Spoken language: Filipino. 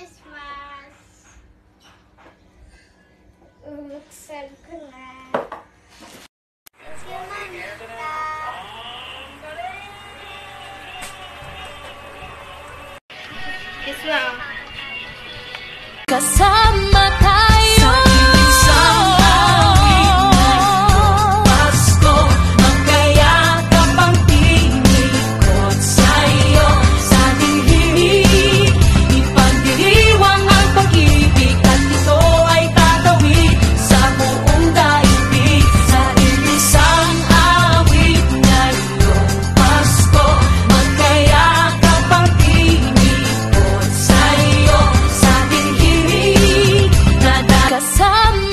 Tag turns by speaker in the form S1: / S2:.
S1: Christmas! Buksan ko na. Thank you, Manita. It's now.
S2: Kasama tayo sa isang awit ngayong Pasko. Magkayakap ang tinikot sa'yo. Sa ating himig, ipagdiriwang ang pag-ibig, at ito ay tatawid sa buong daigdig. Sa isang awit ngayong Pasko. Magkayakap ang tinikot sa'yo. Sa ating himig, kasama